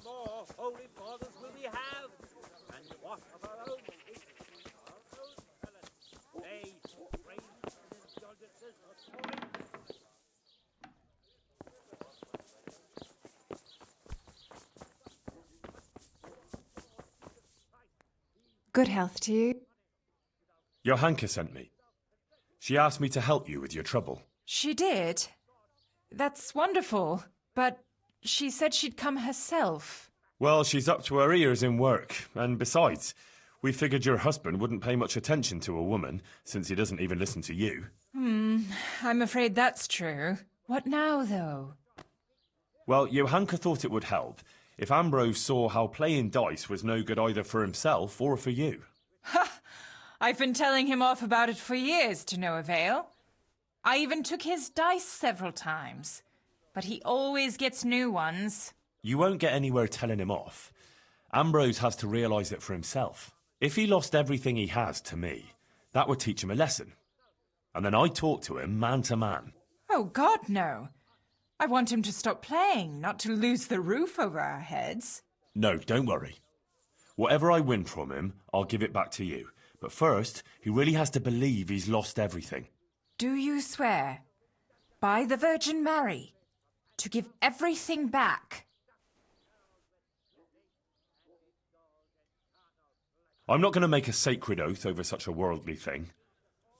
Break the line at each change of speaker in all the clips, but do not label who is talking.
more holy fathers will we have, and what of our own priests, our own prelates? They praise and indulgences for foreign.
Good health to you.
Johanka sent me. She asked me to help you with your trouble.
She did? That's wonderful, but she said she'd come herself.
Well, she's up to her ears in work, and besides, we figured your husband wouldn't pay much attention to a woman, since he doesn't even listen to you.
I'm afraid that's true. What now, though?
Well, Johanka thought it would help if Ambrose saw how playing dice was no good either for himself or for you.
Ha! I've been telling him off about it for years to no avail. I even took his dice several times, but he always gets new ones.
You won't get anywhere telling him off. Ambrose has to realise it for himself. If he lost everything he has to me, that would teach him a lesson. And then I'd talk to him man to man.
Oh, God, no. I want him to stop playing, not to lose the roof over our heads.
No, don't worry. Whatever I win from him, I'll give it back to you. But first, he really has to believe he's lost everything.
Do you swear, by the Virgin Mary, to give everything back?
I'm not going to make a sacred oath over such a worldly thing.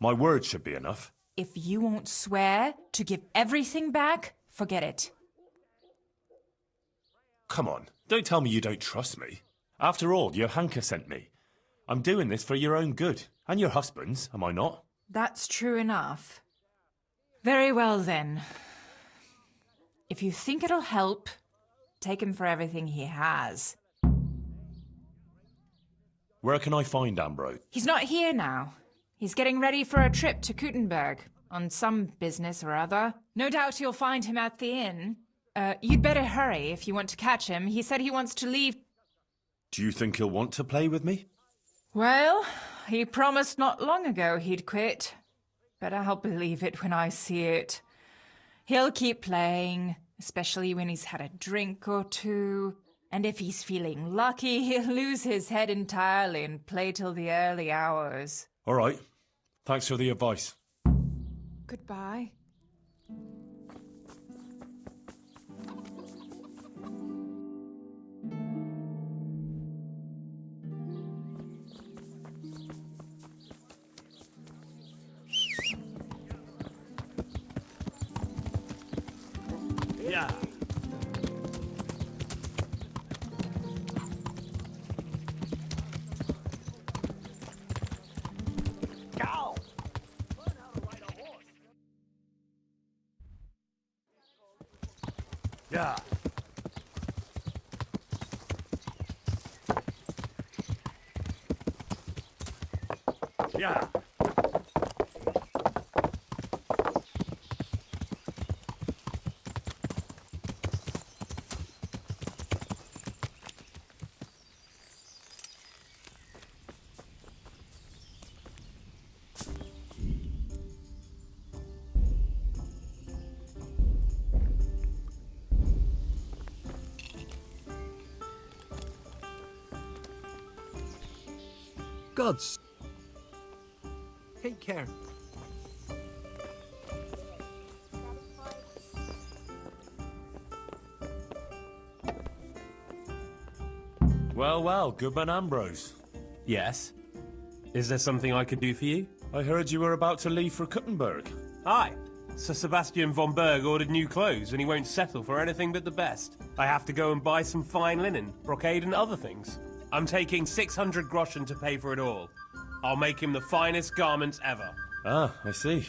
My word should be enough.
If you won't swear to give everything back, forget it.
Come on, don't tell me you don't trust me. After all, Johanka sent me. I'm doing this for your own good, and your husband's, am I not?
That's true enough. Very well, then. If you think it'll help, take him for everything he has.
Where can I find Ambrose?
He's not here now. He's getting ready for a trip to Kuttenberg, on some business or other. No doubt you'll find him at the inn. You'd better hurry if you want to catch him. He said he wants to leave.
Do you think he'll want to play with me?
Well, he promised not long ago he'd quit. But I'll believe it when I see it. He'll keep playing, especially when he's had a drink or two. And if he's feeling lucky, he'll lose his head entirely and play till the early hours.
All right. Thanks for the advice.
Goodbye.
Yeah. Go! Learn how to ride a horse. Yeah. Yeah.
Gods. Take care.
Well, well, Goodman Ambrose.
Yes. Is there something I could do for you?
I heard you were about to leave for Kuttenberg.
Aye. Sir Sebastian von Berg ordered new clothes and he won't settle for anything but the best. I have to go and buy some fine linen, brocade and other things. I'm taking 600 groschen to pay for it all. I'll make him the finest garments ever.
Ah, I see.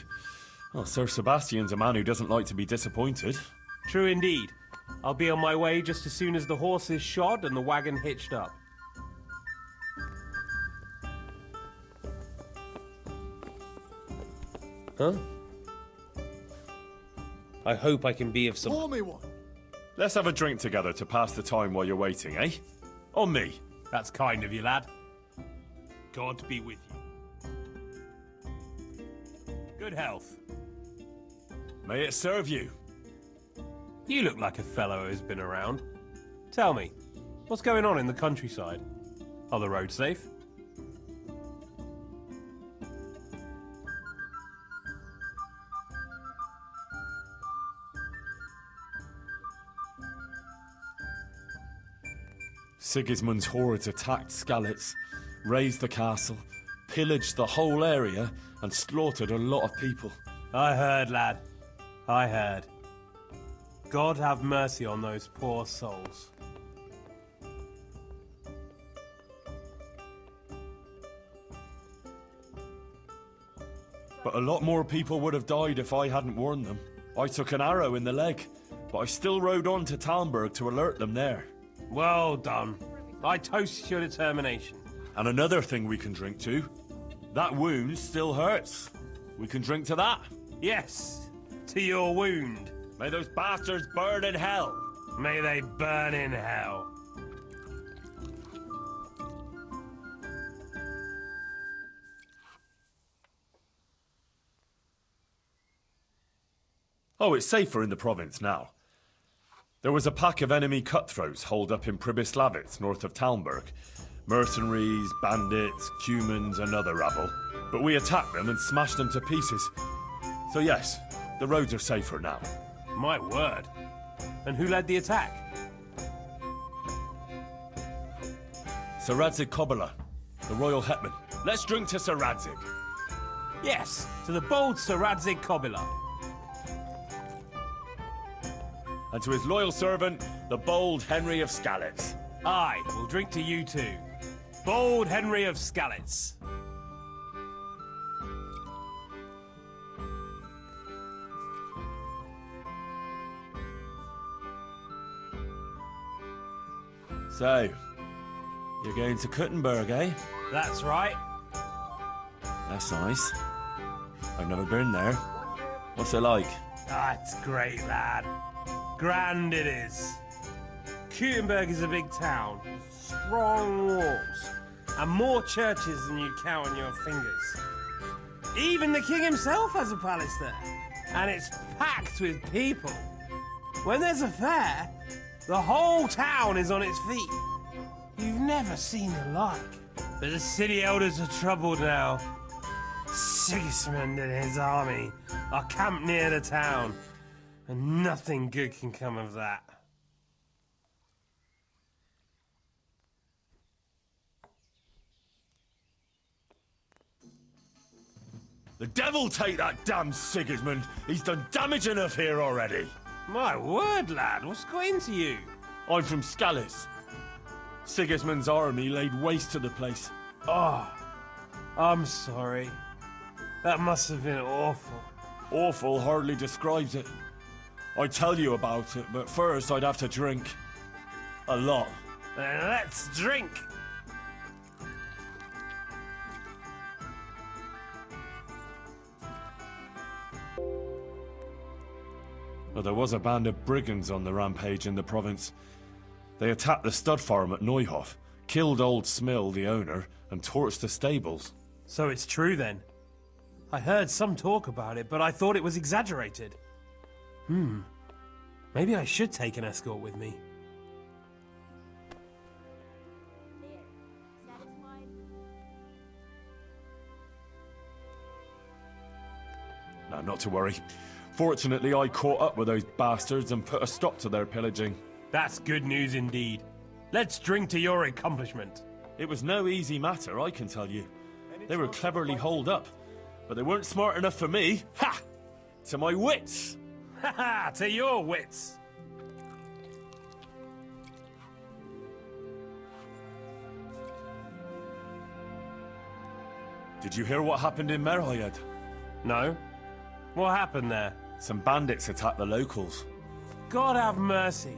Well, Sir Sebastian's a man who doesn't like to be disappointed.
True indeed. I'll be on my way just as soon as the horse is shod and the wagon hitched up. Huh? I hope I can be of some...
Pour me one.
Let's have a drink together to pass the time while you're waiting, eh? On me.
That's kind of you, lad. God be with you. Good health.
May it serve you.
You look like a fellow who's been around. Tell me, What's going on in the countryside? Are the roads safe?
Sigismund's hordes attacked Skalitz, razed the castle, pillaged the whole area, and slaughtered a lot of people.
I heard, lad. I heard. God have mercy on those poor souls.
But a lot more people would have died if I hadn't warned them. I took an arrow in the leg, but I still rode on to Talmberg to alert them there.
Well done. I toast your determination.
And another thing we can drink to. That wound still hurts. We can drink to that.
Yes, to your wound.
May those bastards burn in hell.
May they burn in hell.
Oh, it's safer in the province now. There was a pack of enemy cutthroats holed up in Pribyslavitz, north of Talmberg. Mercenaries, bandits, humans, and other rabble. But we attacked them and smashed them to pieces. So yes, the roads are safer now.
My word. And who led the attack?
Sir Radzig Kobyla, the royal hetman. Let's drink to Sir Radzig.
Yes, to the bold Sir Radzig Kobyla.
And to his loyal servant, the bold Henry of Skalitz.
I will drink to you too. Bold Henry of Skalitz.
So, you're going to Kuttenberg, eh?
That's right.
That's nice. I've never been there. What's it like?
Ah, it's great, lad. Grand it is. Kuttenberg is a big town, strong walls, and more churches than you count on your fingers. Even the king himself has a palace there, and it's packed with people. When there's a fair, the whole town is on its feet. You've never seen the like. But the city elders are troubled now. Sigismund and his army are camped near the town, and nothing good can come of that.
The devil take that damn Sigismund! He's done damage enough here already!
My word, lad, what's got into you?
I'm from Skalitz. Sigismund's army laid waste to the place.
Oh, I'm sorry. That must have been awful.
Awful hardly describes it. I'd tell you about it, but first I'd have to drink. A lot.
Then let's drink.
Well, there was a band of brigands on the rampage in the province. They attacked the stud farm at Neuhof, killed old Smill, the owner, and torched the stables.
So it's true then. I heard some talk about it, but I thought it was exaggerated. Maybe I should take an escort with me.
No, not to worry. Fortunately, I caught up with those bastards and put a stop to their pillaging.
That's good news indeed. Let's drink to your accomplishment.
It was no easy matter, I can tell you. They were cleverly holed up, but they weren't smart enough for me. Ha! To my wits!
Ha ha! To your wits!
Did you hear what happened in Merhayed?
No? What happened there?
Some bandits attacked the locals.
God have mercy.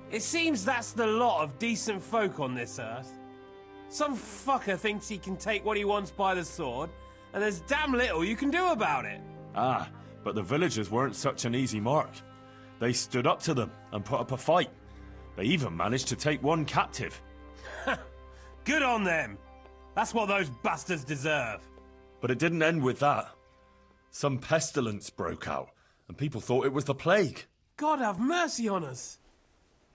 It seems that's the lot of decent folk on this earth. Some fucker thinks he can take what he wants by the sword, and there's damn little you can do about it.
Ah, but the villagers weren't such an easy mark. They stood up to them and put up a fight. They even managed to take one captive.
Good on them. That's what those bastards deserve.
But it didn't end with that. Some pestilence broke out, and people thought it was the plague.
God have mercy on us.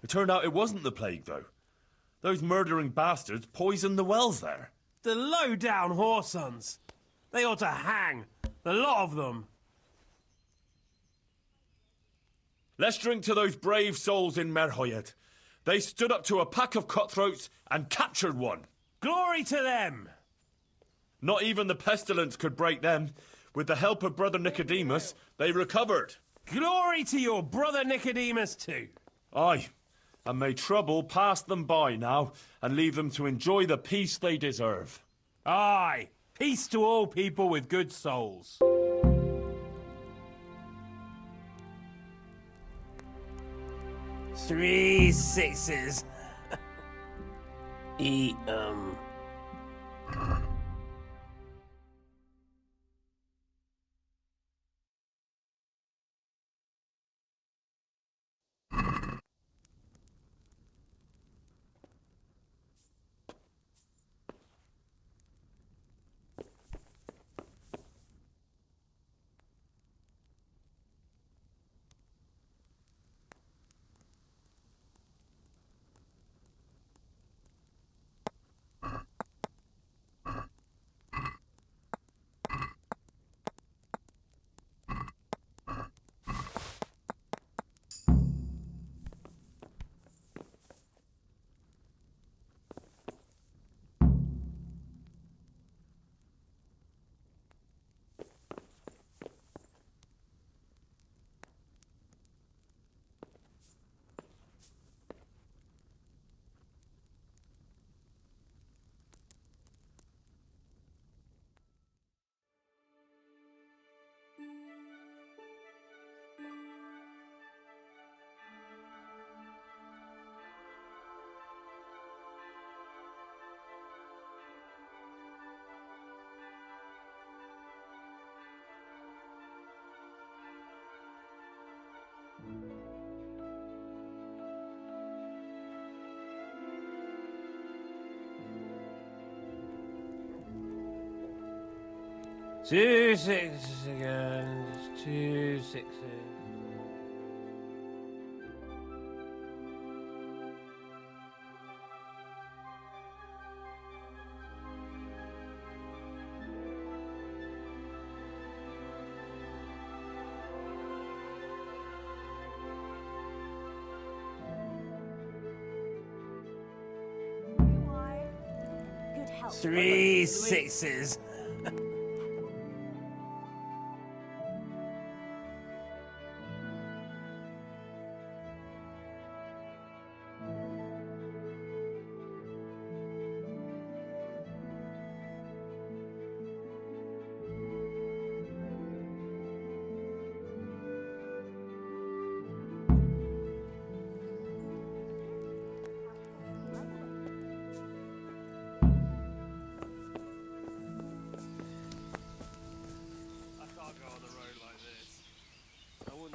It turned out it wasn't the plague, though. Those murdering bastards poisoned the wells there.
The low-down whoresons. They ought to hang. The lot of them.
Let's drink to those brave souls in Merhoyed. They stood up to a pack of cutthroats and captured one.
Glory to them!
Not even the pestilence could break them. With the help of Brother Nicodemus, they recovered.
Glory to your brother Nicodemus too.
Aye, and may trouble pass them by now and leave them to enjoy the peace they deserve.
Aye, peace to all people with good souls. Three sixes. Two sixes again. 2 6s.
Good help.
3 6s.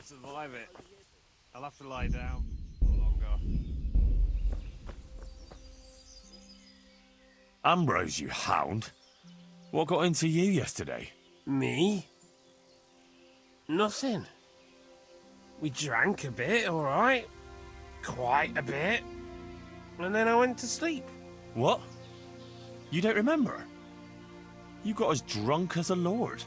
Survive it. I'll have to lie down for longer.
Ambrose, you hound. What got into you yesterday?
Me? Nothing. We drank a bit, alright. Quite a bit. And then I went to sleep.
What? You don't remember? You got as drunk as a lord.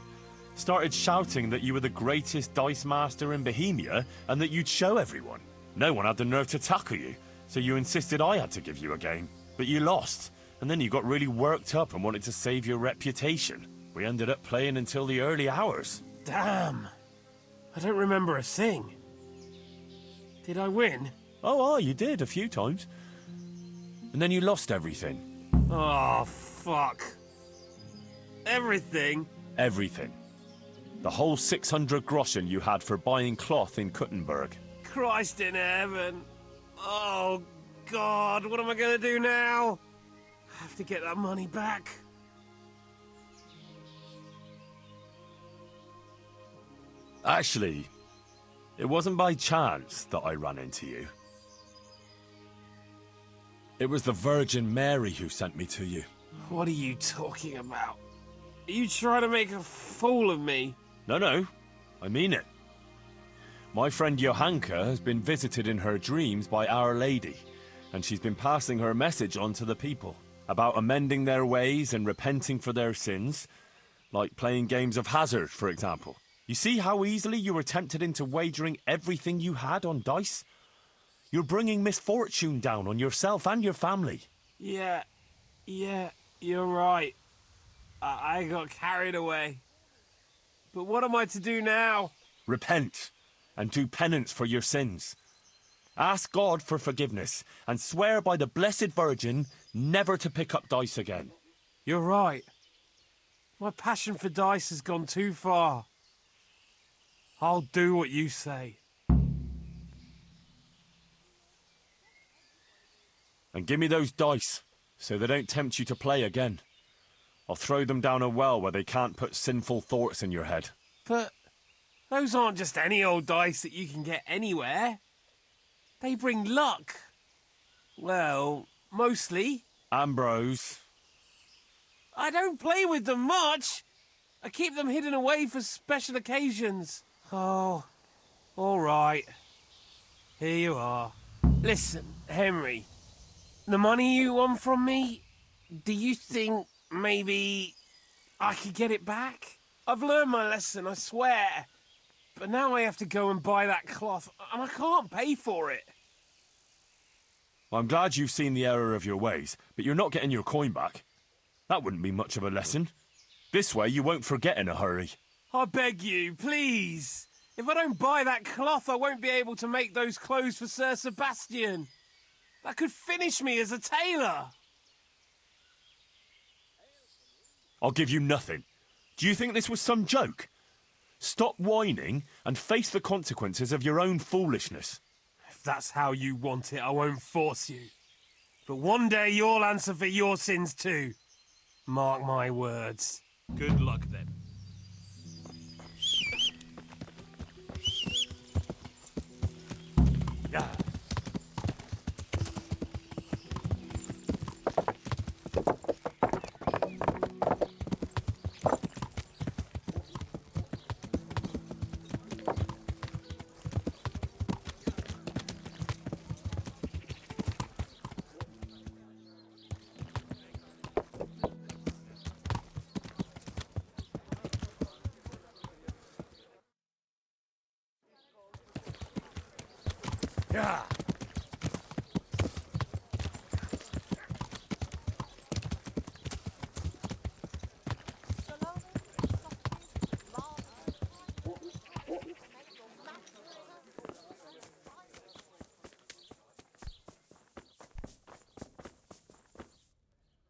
Started shouting that you were the greatest dice master in Bohemia and that you'd show everyone. No one had the nerve to tackle you, so you insisted I had to give you a game. But you lost, and then you got really worked up and wanted to save your reputation. We ended up playing until the early hours.
Damn. I don't remember a thing. Did I win?
Oh, you did a few times. And then you lost everything.
Oh, fuck. Everything?
Everything. The whole 600 groschen you had for buying cloth in Kuttenberg.
Christ in heaven. Oh, God, what am I going to do now? I have to get that money back.
Actually, it wasn't by chance that I ran into you. It was the Virgin Mary who sent me to you.
What are you talking about? Are you trying to make a fool of me?
No, I mean it. My friend Johanka has been visited in her dreams by Our Lady, and she's been passing her message on to the people about amending their ways and repenting for their sins, like playing games of hazard, for example. You see how easily you were tempted into wagering everything you had on dice? You're bringing misfortune down on yourself and your family.
Yeah, you're right. I got carried away. But what am I to do now?
Repent and do penance for your sins. Ask God for forgiveness and swear by the Blessed Virgin never to pick up dice again.
You're right. My passion for dice has gone too far. I'll do what you say.
And give me those dice, so they don't tempt you to play again. I'll throw them down a well where they can't put sinful thoughts in your head.
But those aren't just any old dice that you can get anywhere. They bring luck. Well, mostly.
Ambrose.
I don't play with them much. I keep them hidden away for special occasions. Oh, all right. Here you are. Listen, Henry. The money you won from me, do you think maybe I could get it back? I've learned my lesson, I swear. But now I have to go and buy that cloth, and I can't pay for it.
Well, I'm glad you've seen the error of your ways, but you're not getting your coin back. That wouldn't be much of a lesson. This way you won't forget in a hurry.
I beg you, please. If I don't buy that cloth, I won't be able to make those clothes for Sir Sebastian. That could finish me as a tailor.
I'll give you nothing. Do you think this was some joke? Stop whining and face the consequences of your own foolishness.
If that's how you want it, I won't force you. But one day you'll answer for your sins too. Mark my words. Good luck then. Yeah. Yeah.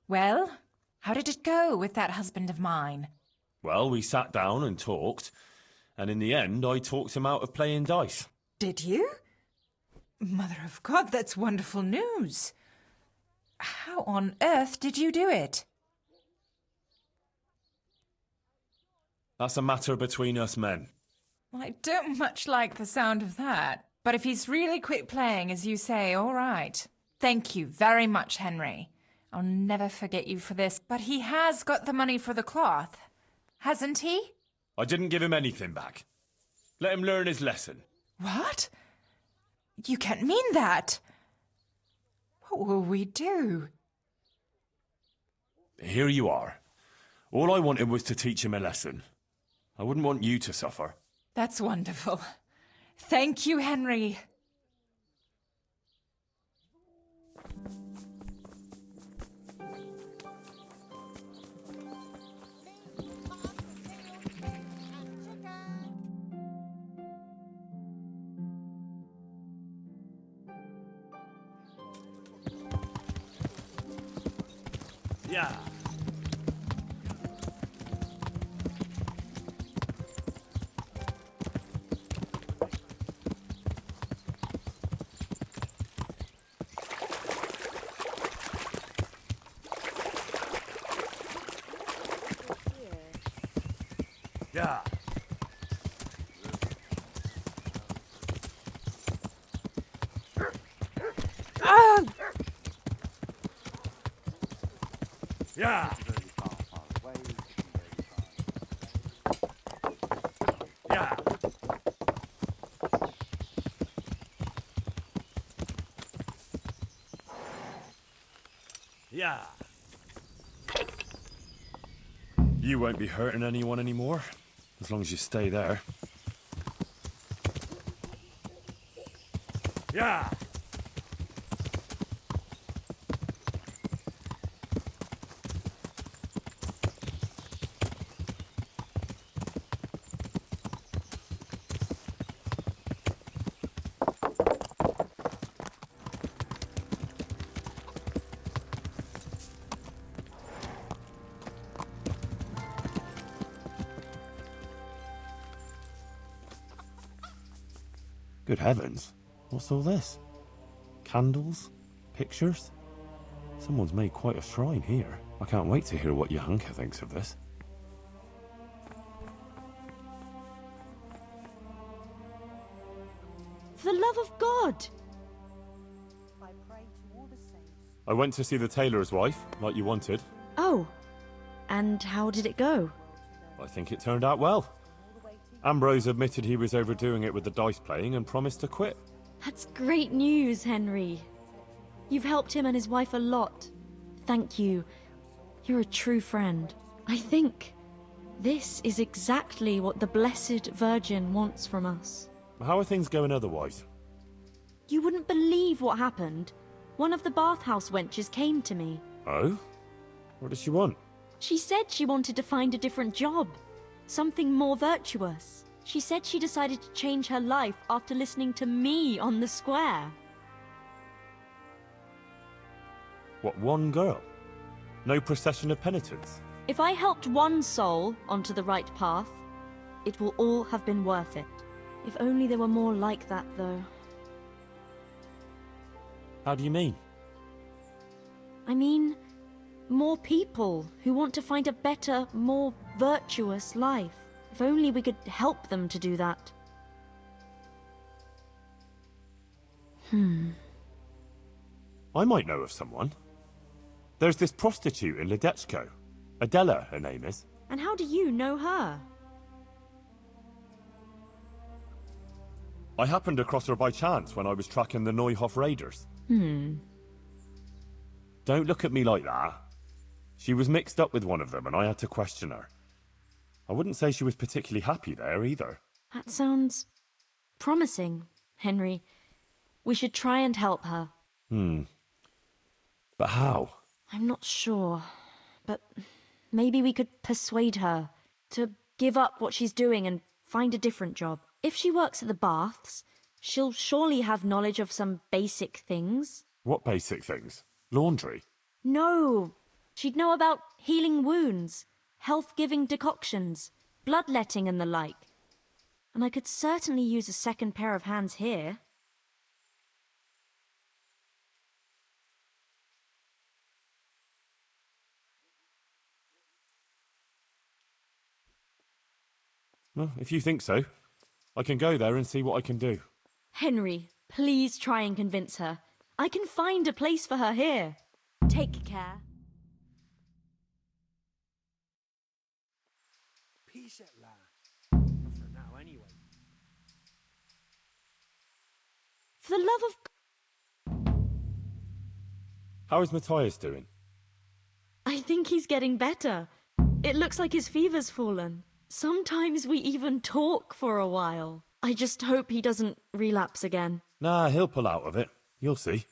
Well, how did it go with that husband of mine?
Well, we sat down and talked, and in the end I talked him out of playing dice.
Did you? Mother of God, that's wonderful news. How on earth did you do it?
That's a matter between us men.
Well, I don't much like the sound of that. But if he's really quit playing, as you say, all right. Thank you very much, Henry. I'll never forget you for this. But he has got the money for the cloth, hasn't he?
I didn't give him anything back. Let him learn his lesson.
What? You can't mean that. What will we do?
Here you are. All I wanted was to teach him a lesson. I wouldn't want you to suffer.
That's wonderful. Thank you, Henry.
Yeah. Yeah.
Ah!
Yeah. Yeah.
Yeah.
You won't be hurting anyone anymore, as long as you stay there.
Yeah.
Good heavens, what's all this? Candles? Pictures? Someone's made quite a shrine here. I can't wait to hear what Johanka thinks of this.
For the love of God!
I went to see the tailor's wife, like you wanted.
Oh, and how did it go?
I think it turned out well. Ambrose admitted he was overdoing it with the dice playing and promised to quit.
That's great news, Henry. You've helped him and his wife a lot. Thank you. You're a true friend. I think this is exactly what the Blessed Virgin wants from us.
How are things going otherwise?
You wouldn't believe what happened. One of the bathhouse wenches came to me.
Oh? What does she want?
She said she wanted to find a different job. Something more virtuous. She said she decided to change her life after listening to me on the square.
What, one girl? No procession of penitents?
If I helped one soul onto the right path, it will all have been worth it. If only there were more like that, though.
How do you mean?
I mean, more people who want to find a better, more virtuous life. If only we could help them to do that.
I might know of someone. There's this prostitute in Ledechko. Adela, her name is.
And how do you know her?
I happened across her by chance when I was tracking the Neuhof raiders. Don't look at me like that. She was mixed up with one of them and I had to question her. I wouldn't say she was particularly happy there either.
That sounds promising, Henry. We should try and help her.
But how?
I'm not sure, but maybe we could persuade her to give up what she's doing and find a different job. If she works at the baths, she'll surely have knowledge of some basic things.
What basic things? Laundry?
No, she'd know about healing wounds, health-giving decoctions, bloodletting and the like. And I could certainly use a second pair of hands here.
Well, if you think so, I can go there and see what I can do.
Henry, please try and convince her. I can find a place for her here. Take care.
Peace at last. Not for now, anyway.
For the love of...
How is Matthias doing?
I think he's getting better. It looks like his fever's fallen. Sometimes we even talk for a while. I just hope he doesn't relapse again.
Nah, he'll pull out of it. You'll see.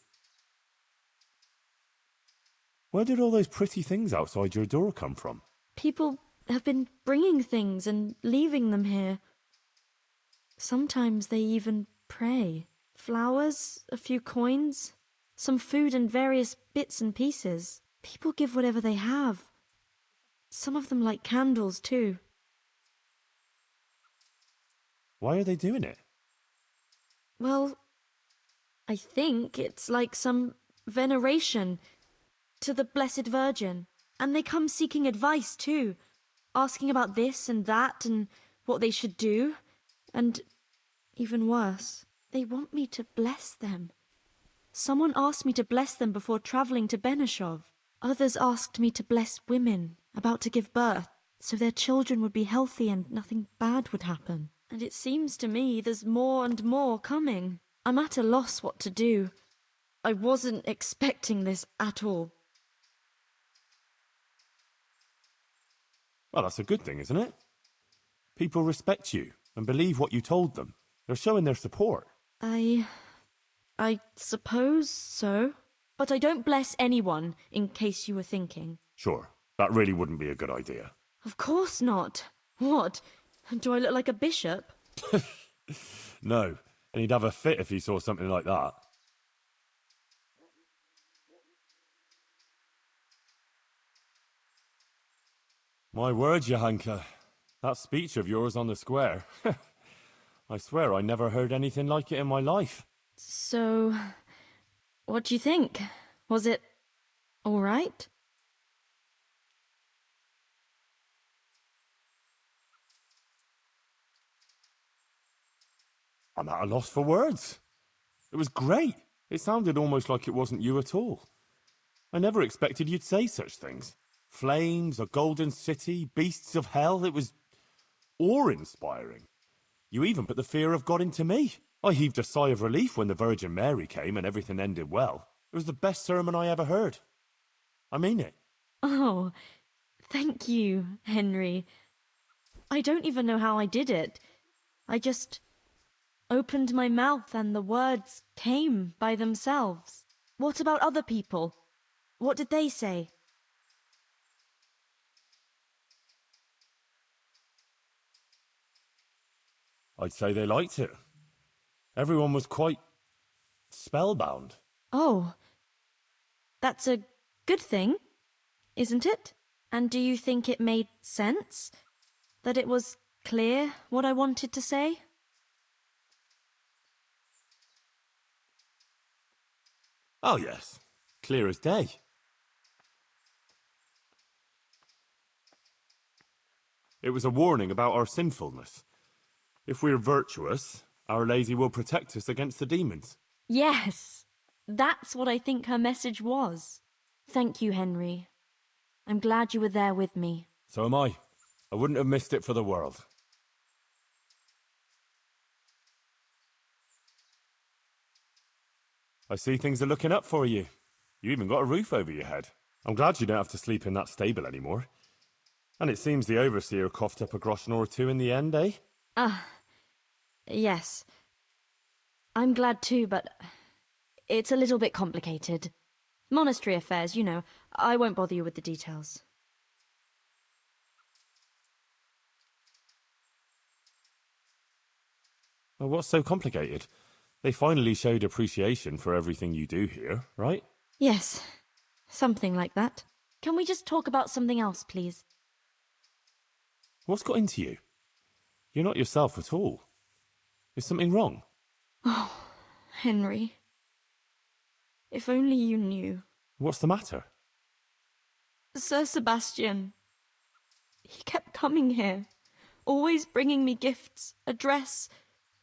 Where did all those pretty things outside your door come from?
People have been bringing things and leaving them here. Sometimes they even pray. Flowers, a few coins, some food and various bits and pieces. People give whatever they have. Some of them light candles too.
Why are they doing it?
Well, I think it's like some veneration to the Blessed Virgin. And they come seeking advice too, asking about this and that and what they should do. And even worse, they want me to bless them. Someone asked me to bless them before travelling to Benishov. Others asked me to bless women about to give birth, so their children would be healthy and nothing bad would happen. And it seems to me there's more and more coming. I'm at a loss what to do. I wasn't expecting this at all.
Well, that's a good thing, isn't it? People respect you and believe what you told them. They're showing their support.
I suppose so. But I don't bless anyone, in case you were thinking.
Sure, that really wouldn't be a good idea.
Of course not. What? Do I look like a bishop?
No, and he'd have a fit if he saw something like that. My word, Johanka. That speech of yours on the square. I swear I never heard anything like it in my life.
So, what do you think? Was it all right?
I'm at a loss for words. It was great. It sounded almost like it wasn't you at all. I never expected you'd say such things. Flames, a golden city, beasts of hell. It was awe-inspiring. You even put the fear of God into me. I heaved a sigh of relief when the Virgin Mary came and everything ended well. It was the best sermon I ever heard. I mean it.
Oh, thank you, Henry. I don't even know how I did it. I just opened my mouth and the words came by themselves. What about other people? What did they say?
I'd say they liked it. Everyone was quite spellbound.
Oh, that's a good thing, isn't it? And do you think it made sense? That it was clear what I wanted to say?
Oh yes, clear as day. It was a warning about our sinfulness. If we're virtuous, Our Lady will protect us against the demons.
Yes, that's what I think her message was. Thank you, Henry. I'm glad you were there with me.
So am I. I wouldn't have missed it for the world. I see things are looking up for you. You even got a roof over your head. I'm glad you don't have to sleep in that stable anymore. And it seems the overseer coughed up a groschen or two in the end, eh?
Yes. I'm glad too, but it's a little bit complicated. Monastery affairs, you know. I won't bother you with the details.
Well, what's so complicated? They finally showed appreciation for everything you do here, right?
Yes, something like that. Can we just talk about something else, please?
What's got into you? You're not yourself at all. Is something wrong?
Oh, Henry. If only you knew.
What's the matter?
Sir Sebastian. He kept coming here, always bringing me gifts, a dress,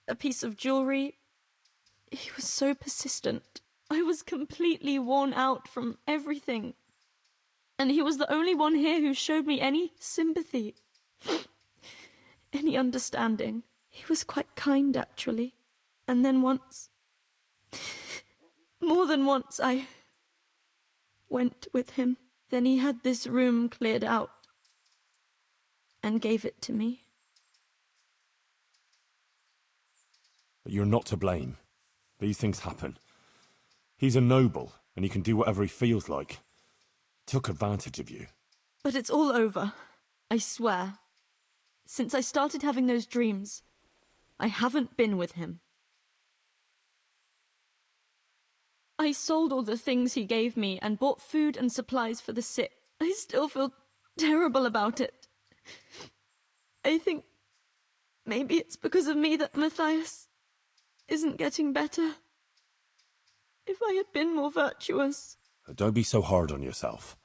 a piece of jewelry. He was so persistent. I was completely worn out from everything. And he was the only one here who showed me any sympathy, any understanding. He was quite kind, actually. And then once, more than once, I went with him. Then he had this room cleared out and gave it to me.
But you're not to blame. These things happen. He's a noble, and he can do whatever he feels like. Took advantage of you.
But it's all over, I swear. Since I started having those dreams, I haven't been with him. I sold all the things he gave me and bought food and supplies for the sick. I still feel terrible about it. I think maybe it's because of me that Matthias isn't getting better. If I had been more virtuous...
Don't be so hard on yourself.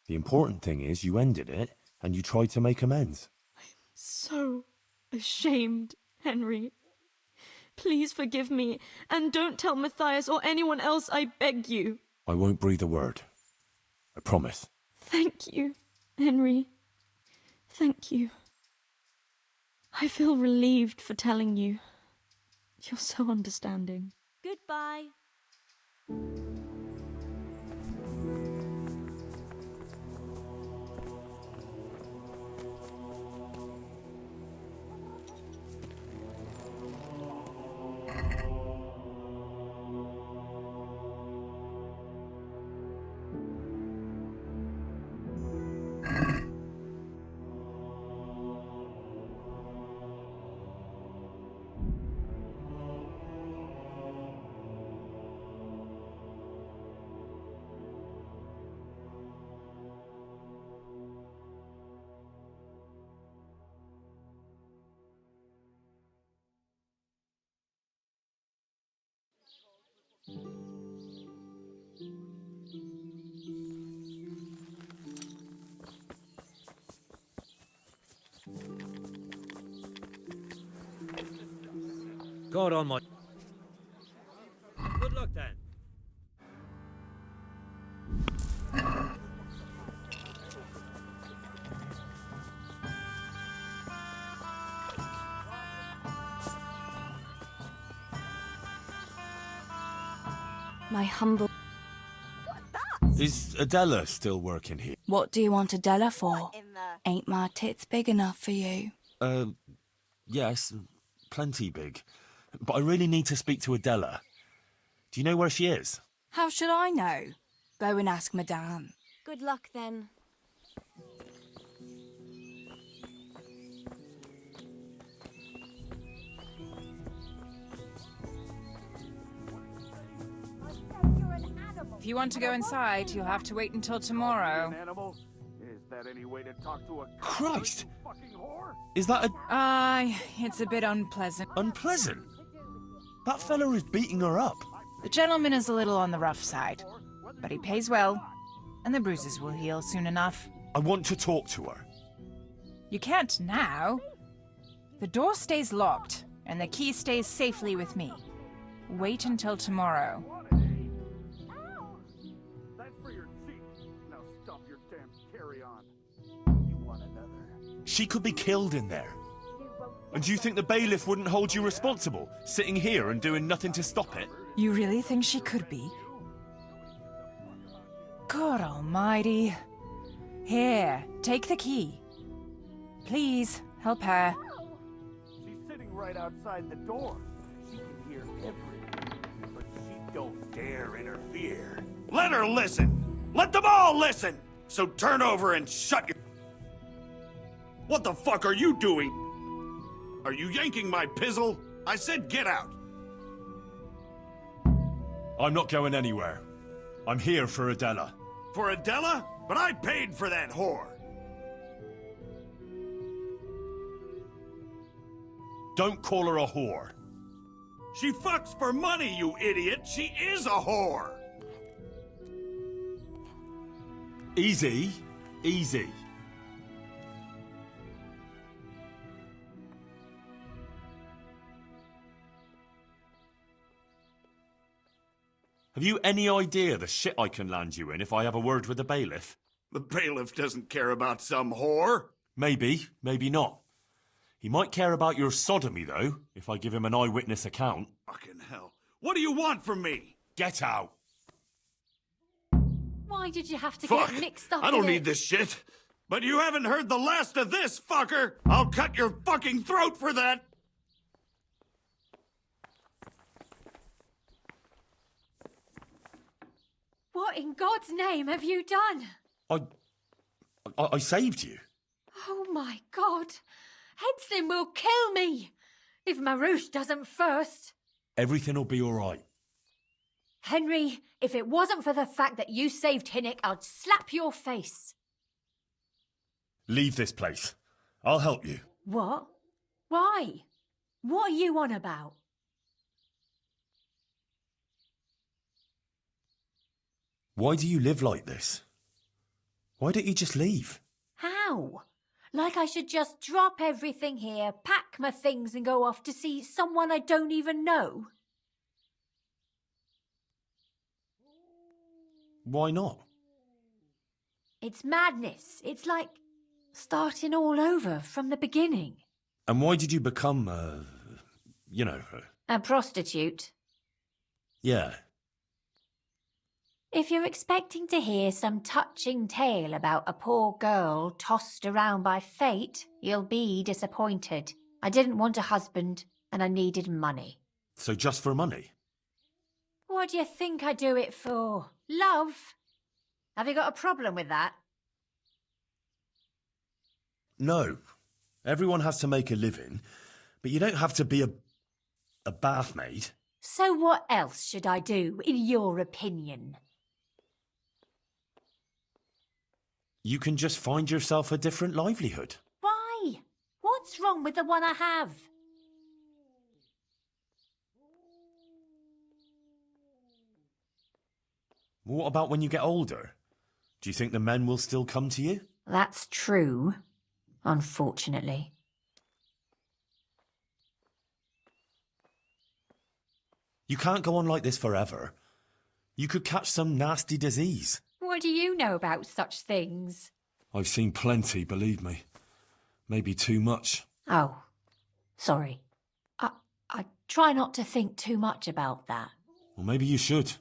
The important thing is you ended it, and you tried to make amends.
I'm so ashamed, Henry. Please forgive me, and don't tell Matthias or anyone else, I beg you.
I won't breathe a word. I promise.
Thank you, Henry. Thank you. I feel relieved for telling you. You're so understanding. Goodbye.
God on my... Good luck then.
My humble...
Is Adela still working here?
What do you want Adela for? Ain't my tits big enough for you?
Yes, plenty big. But I really need to speak to Adela. Do you know where she is?
How should I know? Go and ask Madame.
Good luck, then.
If you want to go inside, you'll have to wait until tomorrow.
Animal? Is that any way to talk to a
Christ!
fucking whore?
Is that
It's a bit unpleasant.
unpleasant? That fella is beating her up.
The gentleman is a little on the rough side, but he pays well, and the bruises will heal soon enough.
I want to talk to her.
You can't now. The door stays locked, and the key stays safely with me. Wait until tomorrow.
That's for your cheek. Now stop your damn carry-on. You want another?
She could be killed in there. And do you think the bailiff wouldn't hold you responsible, sitting here and doing nothing to stop it?
You really think she could be? God almighty. Here, take the key. Please, help her.
She's sitting right outside the door. She can hear everything, but she don't dare interfere. Let her listen! Let them all listen! So turn over and shut your... What the fuck are you doing? Are you yanking my pizzle? I said get out!
I'm not going anywhere. I'm here for Adela.
For Adela? But I paid for that whore!
Don't call her a whore.
She fucks for money, you idiot! She is a whore!
Easy, easy. Have you any idea the shit I can land you in if I have a word with the bailiff?
The bailiff doesn't care about some whore.
Maybe, maybe not. He might care about your sodomy, though, if I give him an eyewitness account.
Fucking hell. What do you want from me?
Get out!
Why did you have to
Fuck!
get mixed up
I don't
in
need
it?
this shit. But you haven't heard the last of this, fucker! I'll cut your fucking throat for that!
What in God's name have you done?
I saved you.
Oh my God. Hedslin will kill me if Marouche doesn't first.
Everything will be all right.
Henry, if it wasn't for the fact that you saved Hinnick, I'd slap your face.
Leave this place. I'll help you.
What? Why? What are you on about?
Why do you live like this? Why don't you just leave?
How? Like I should just drop everything here, pack my things and go off to see someone I don't even know?
Why not?
It's madness. It's like starting all over from the beginning.
And why did you become,
A prostitute.
yeah.
If you're expecting to hear some touching tale about a poor girl tossed around by fate, you'll be disappointed. I didn't want a husband, and I needed money.
So just for money?
What do you think I do it for? Love? Have you got a problem with that?
No. Everyone has to make a living, but you don't have to be a bath maid.
So what else should I do, in your opinion?
You can just find yourself a different livelihood.
Why? What's wrong with the one I have?
What about when you get older? Do you think the men will still come to you?
That's true, unfortunately.
You can't go on like this forever. You could catch some nasty disease.
What do you know about such things?
I've seen plenty, believe me. Maybe too much.
Oh, sorry. I try not to think too much about that.
Well, maybe you should.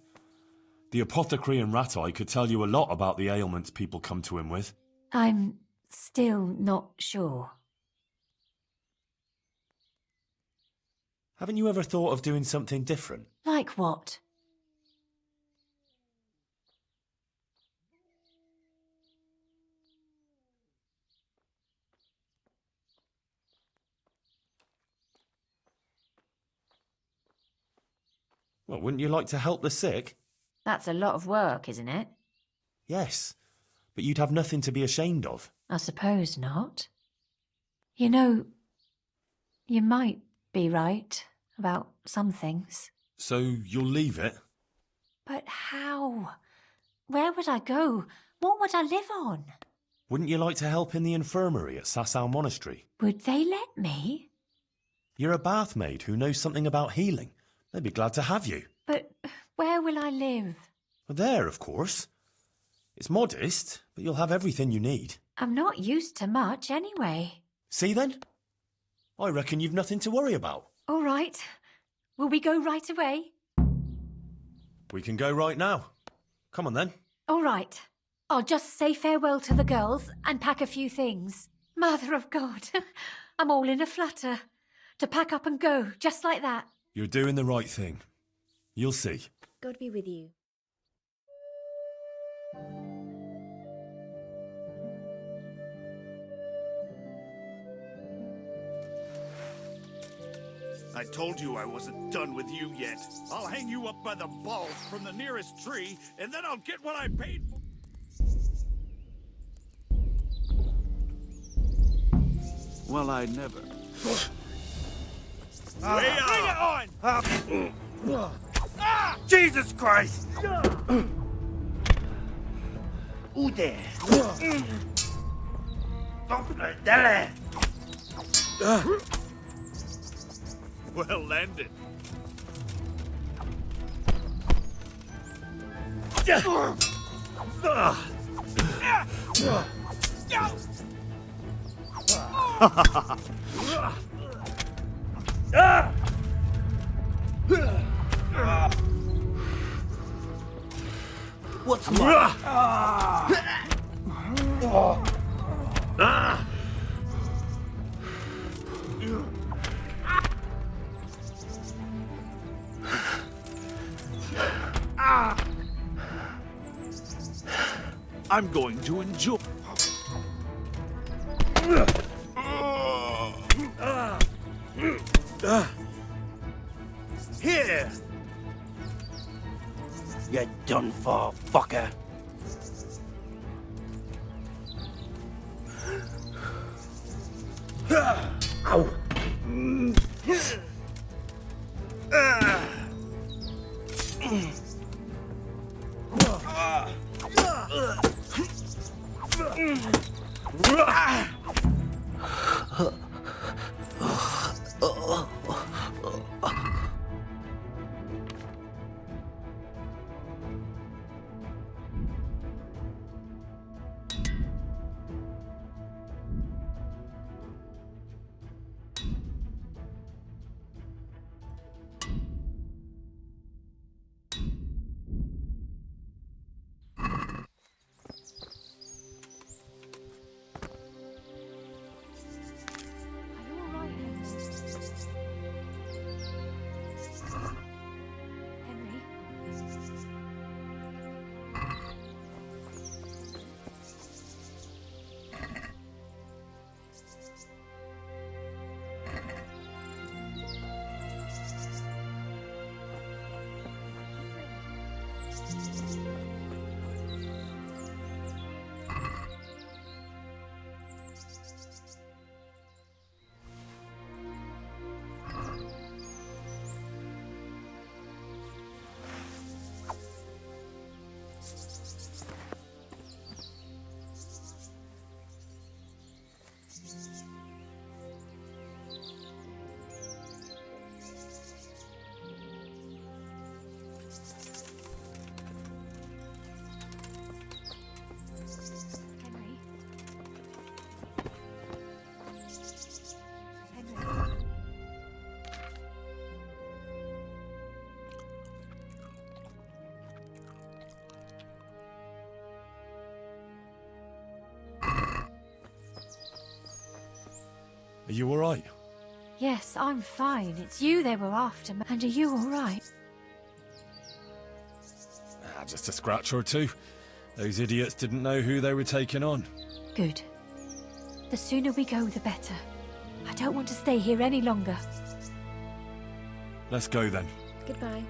The apothecary in Rat-Eye could tell you a lot about the ailments people come to him with.
I'm still not sure.
Haven't you ever thought of doing something different?
Like what?
Well, wouldn't you like to help the sick?
That's a lot of work, isn't it?
Yes, but you'd have nothing to be ashamed of.
I suppose not. You know, you might be right about some things.
So you'll leave it?
But how? Where would I go? What would I live on?
Wouldn't you like to help in the infirmary at Sasau Monastery?
Would they let me?
You're a bath maid who knows something about healing. They'd be glad to have you.
But where will I live?
Well, there, of course. It's modest, but you'll have everything you need.
I'm not used to much anyway.
See then? I reckon you've nothing to worry about.
All right. Will we go right away?
We can go right now. Come on then.
All right. I'll just say farewell to the girls and pack a few things. Mother of God, I'm all in a flutter. To pack up and go, just like that.
You're doing the right thing. You'll see.
God be with you.
I told you I wasn't done with you yet. I'll hang you up by the balls from the nearest tree, and then I'll get what I paid for. Well, I never. Bring it on! Jesus Christ! Who there? Well landed.
What's wrong?
I'm going to enjoy. Here!
You're done for, fucker. Ow!
Henry? Henry?
Are you alright?
Yes, I'm fine. It's you they were after. And are you all right?
Just a scratch or two. Those idiots didn't know who they were taking on.
Good. The sooner we go, the better. I don't want to stay here any longer.
Let's go then.
Goodbye.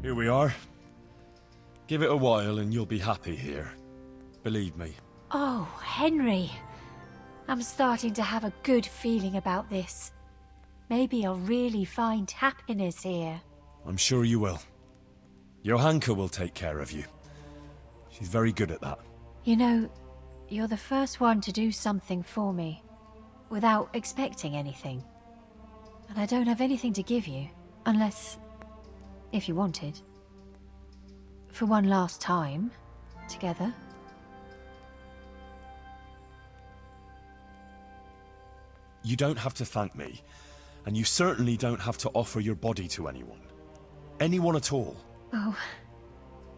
Here we are. Give it a while and you'll be happy here. Believe me.
Oh, Henry. I'm starting to have a good feeling about this. Maybe I'll really find happiness here.
I'm sure you will. Johanka will take care of you. She's very good at that.
You know, you're the first one to do something for me, without expecting anything. And I don't have anything to give you, unless... if you wanted. For one last time, together.
You don't have to thank me, and you certainly don't have to offer your body to anyone. Anyone at all.
Oh,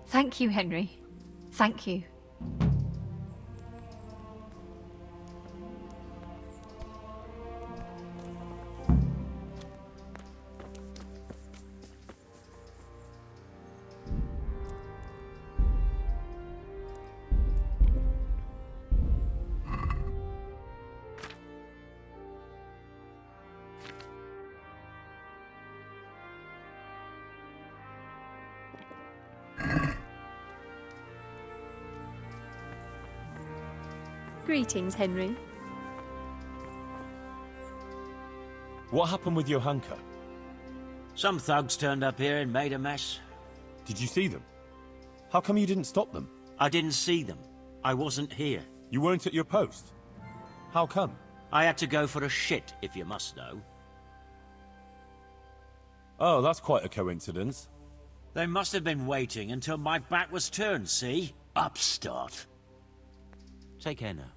thank you, Henry. Thank you.
Greetings, Henry.
What happened with Johanka?
Some thugs turned up here and made a mess.
Did you see them? How come you didn't stop them?
I didn't see them. I wasn't here.
You weren't at your post? How come?
I had to go for a shit, if you must know.
Oh, that's quite a coincidence.
They must have been waiting until my back was turned, see? Upstart. Take care now.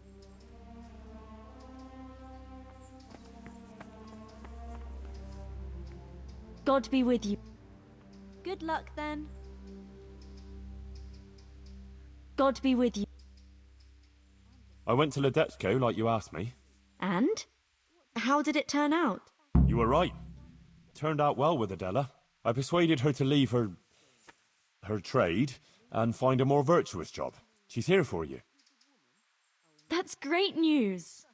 God be with you. Good luck, then. God be with you.
I went to Ledetsko like you asked me.
And? How did it turn out?
You were right. Turned out well with Adela. I persuaded her to leave her trade and find a more virtuous job. She's here for you.
That's great news.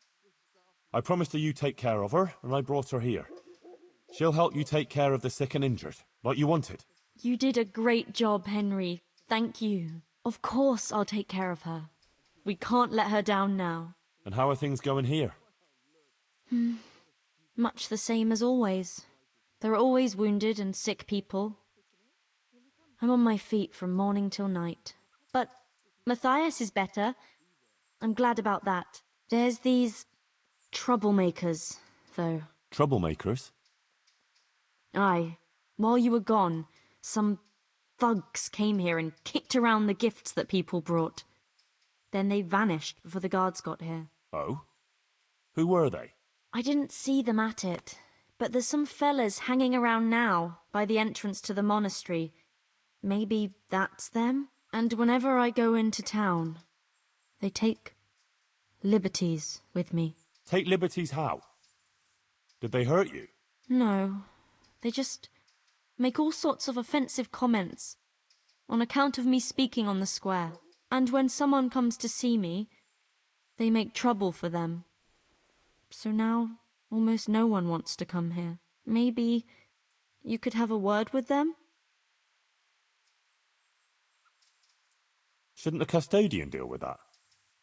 I promised her you take care of her, and I brought her here. She'll help you take care of the sick and injured, like you wanted.
You did a great job, Henry. Thank you. Of course I'll take care of her. We can't let her down now.
And how are things going here?
Much the same as always. There are always wounded and sick people. I'm on my feet from morning till night. But Matthias is better. I'm glad about that. There's these troublemakers, though.
Troublemakers?
Aye. While you were gone, some thugs came here and kicked around the gifts that people brought. Then they vanished before the guards got here.
Oh? Who were they?
I didn't see them at it, but there's some fellas hanging around now by the entrance to the monastery. Maybe that's them? And whenever I go into town, they take liberties with me.
Take liberties how? Did they hurt you?
No, they just make all sorts of offensive comments on account of me speaking on the square. And when someone comes to see me, they make trouble for them. So now, almost no one wants to come here. Maybe you could have a word with them?
Shouldn't the custodian deal with that?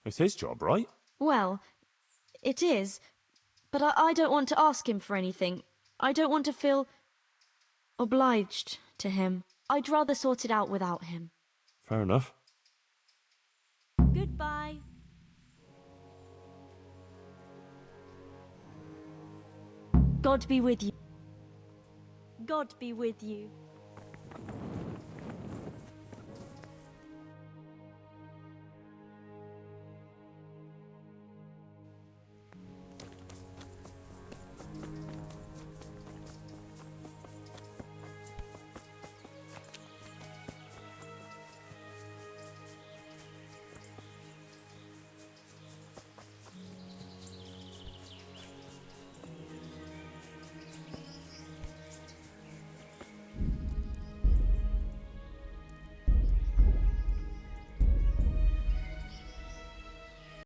It's his job, right?
Well, it is, but I don't want to ask him for anything. I don't want to feel obliged to him. I'd rather sort it out without him.
Fair enough.
Goodbye. God be with you. God be with you.